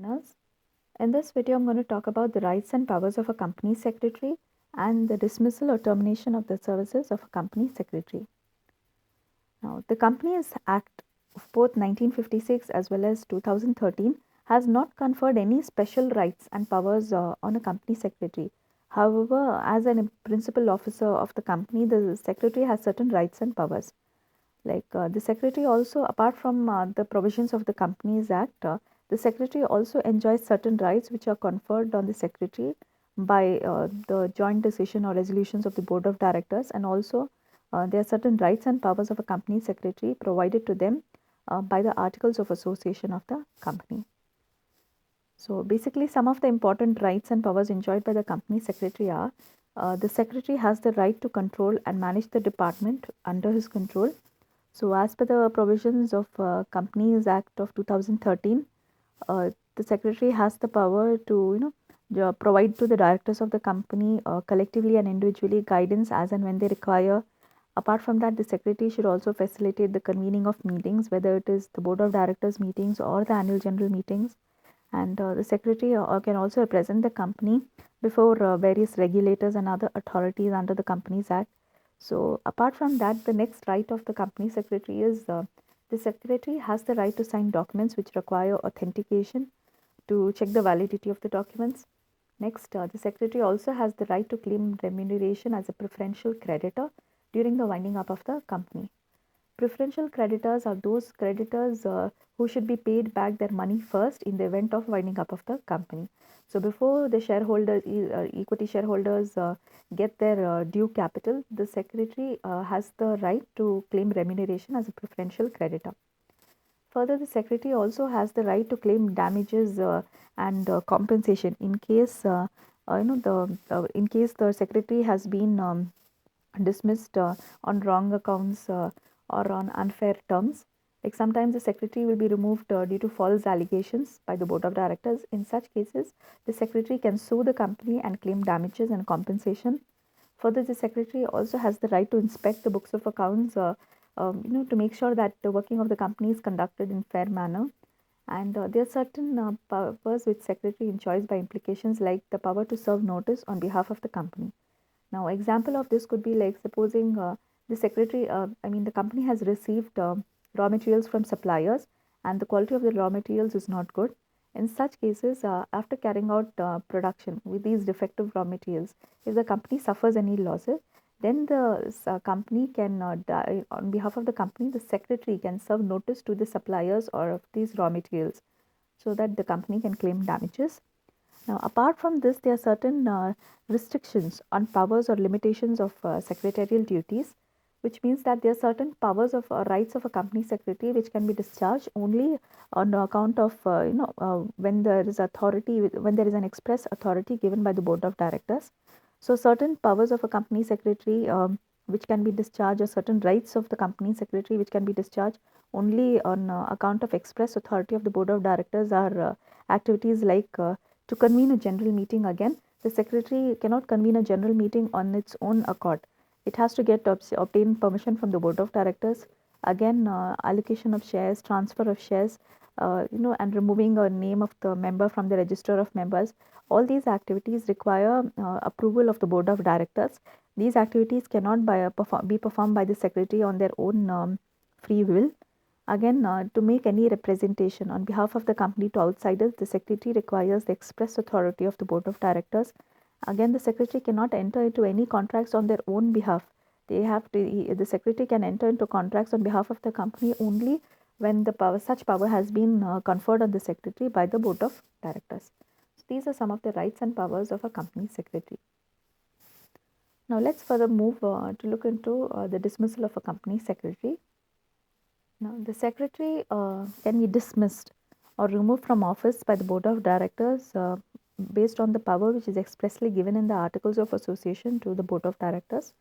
Learners. In this video, I'm going to talk about the rights and powers of a company secretary and the dismissal or termination of the services of a company secretary. Now, the Companies Act of both 1956 as well as 2013 has not conferred any special rights and powers on a company secretary. However, as a principal officer of the company, the secretary has certain rights and powers. The secretary also, apart from the provisions of the Companies Act, the secretary also enjoys certain rights which are conferred on the secretary by the joint decision or resolutions of the board of directors, and also there are certain rights and powers of a company secretary provided to them by the articles of association of the company. So basically, some of the important rights and powers enjoyed by the company secretary are the secretary has the right to control and manage the department under his control. So, as per the provisions of Companies Act of 2013, the secretary has the power to, provide to the directors of the company collectively and individually guidance as and when they require. Apart from that, the secretary should also facilitate the convening of meetings, whether it is the board of directors meetings or the annual general meetings. And the secretary can also represent the company before various regulators and other authorities under the Companies Act. So, apart from that, the next right of the company secretary is the secretary has the right to sign documents which require authentication to check the validity of the documents. Next, the secretary also has the right to claim remuneration as a preferential creditor during the winding up of the company. Preferential creditors are those creditors who should be paid back their money first in the event of winding up of the company. So before the shareholders, equity shareholders get their due capital, the secretary has the right to claim remuneration as a preferential creditor. Further, the secretary also has the right to claim damages and compensation in case in case the secretary has been dismissed on wrong accounts or on unfair terms. Like sometimes the secretary will be removed due to false allegations by the board of directors. In such cases, the secretary can sue the company and claim damages and compensation. Further, the secretary also has the right to inspect the books of accounts, to make sure that the working of the company is conducted in fair manner. And there are certain powers which secretary enjoys by implications, like the power to serve notice on behalf of the company. Now, example of this could be like supposing the secretary, the company has received raw materials from suppliers and the quality of the raw materials is not good. In such cases, after carrying out production with these defective raw materials, if the company suffers any losses, then the company can, on behalf of the company, the secretary can serve notice to the suppliers or of these raw materials so that the company can claim damages. Now, apart from this, there are certain restrictions on powers or limitations of secretarial duties, which means that there are certain powers of rights of a company secretary which can be discharged only on account of when there is authority, when there is an express authority given by the board of directors. So, certain powers of a company secretary which can be discharged, or certain rights of the company secretary which can be discharged only on account of express authority of the board of directors are activities like to convene a general meeting. Again, the secretary cannot convene a general meeting on its own accord. It has to get obtain permission from the board of directors. Again, allocation of shares, transfer of shares, and removing a name of the member from the register of members. All these activities require approval of the board of directors. These activities cannot be performed by the secretary on their own free will. Again, to make any representation on behalf of the company to outsiders, the secretary requires the express authority of the board of directors. Again, the secretary cannot enter into any contracts on their own behalf. The secretary can enter into contracts on behalf of the company only when such power has been conferred on the secretary by the board of directors. So these are some of the rights and powers of a company secretary. Now let's further move to look into the dismissal of a company secretary. Now, the secretary can be dismissed or removed from office by the board of directors based on the power which is expressly given in the articles of association to the board of directors.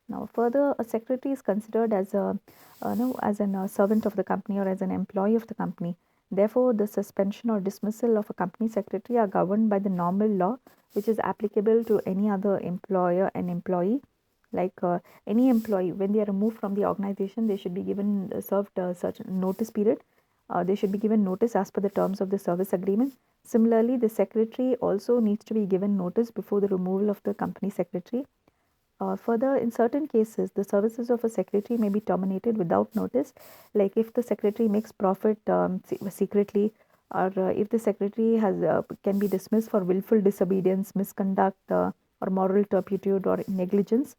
Now, further, a secretary is considered as a servant of the company or as an employee of the company. Therefore, the suspension or dismissal of a company secretary are governed by the normal law, which is applicable to any other employer and employee. Like any employee, when they are removed from the organization, they should be served a certain notice period. They should be given notice as per the terms of the service agreement. Similarly, the secretary also needs to be given notice before the removal of the company secretary. Further, in certain cases, the services of a secretary may be terminated without notice, like if the secretary makes profit secretly, or if the secretary has can be dismissed for willful disobedience, misconduct, or moral turpitude or negligence.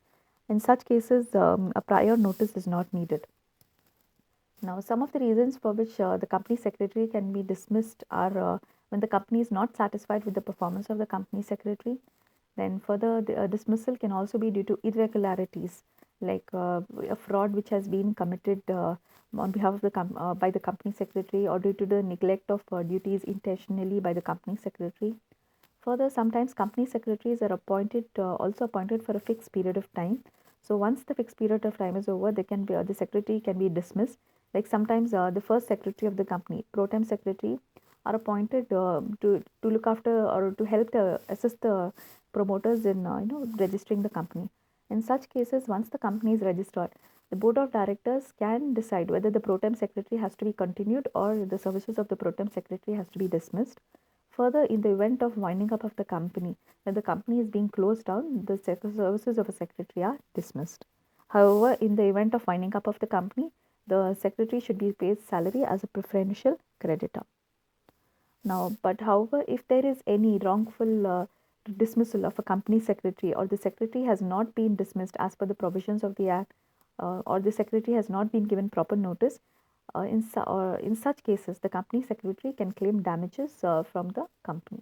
In such cases, a prior notice is not needed. Now, some of the reasons for which the company secretary can be dismissed are when the company is not satisfied with the performance of the company secretary. Then further, the dismissal can also be due to irregularities, like a fraud which has been committed on behalf of the by the company secretary, or due to the neglect of duties intentionally by the company secretary. Further, sometimes company secretaries are also appointed for a fixed period of time. So once the fixed period of time is over, they can be the secretary can be dismissed. Like sometimes the first secretary of the company, pro tem secretary, are appointed to look after or to help assist the promoters in registering the company. In such cases, once the company is registered, the board of directors can decide whether the pro tem secretary has to be continued or the services of the pro tem secretary has to be dismissed. Further, in the event of winding up of the company, when the company is being closed down, the services of a secretary are dismissed. However, in the event of winding up of the company, the secretary should be paid salary as a preferential creditor. Now, but however, if there is any wrongful dismissal of a company secretary, or the secretary has not been dismissed as per the provisions of the Act, or the secretary has not been given proper notice, in such cases, the company secretary can claim damages from the company.